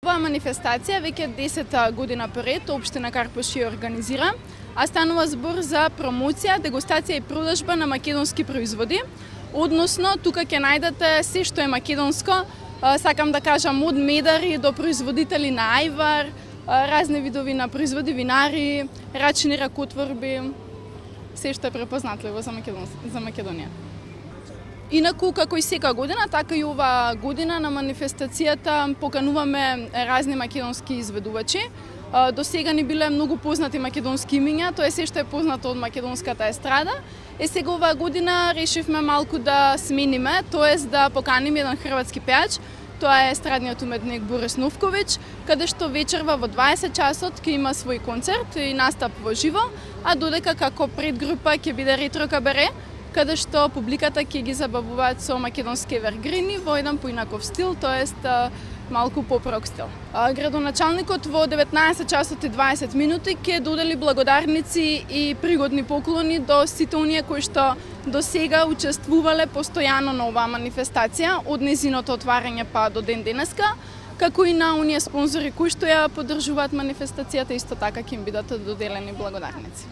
Оваа манифестација веќе 10 година поред општина Карпоши ја организира, а станува збор за промоција, дегустација и продажба на македонски производи. Односно, тука ќе најдете се што е македонско, сакам да кажам од медари до производители на ајвар, разни видови на производи, винари, рачни ракотворби, се што е препознатливо за Македонија. Инаку, како и сека година, така и оваа година на манифестацијата покануваме разни македонски изведувачи. До сега ни биле многу познати македонски имиња, тоа е се што е познато од македонската естрада. Сега оваа година решивме малку да смениме, тоест да поканиме еден хрватски пеач. Тоа е естрадниот уметник Борис Новковиќ, каде што вечерва во 20 часот ќе има свој концерт и настап во живо, а додека како предгрупа ќе биде ретро кабаре, каде што публиката ќе ги забавуваат со македонски евергрини во еден поинаков стил, тоест малку поп-рок стил. Градоначалникот во 19 часот и 20 минути ќе додели благодарници и пригодни поклони до сите оние кои што до сега учествувале постојано на оваа манифестација од незиното отварање па до ден денеска, како и на оние спонзори кои што ја поддржуваат манифестацијата, исто така ќе им бидат доделени благодарници.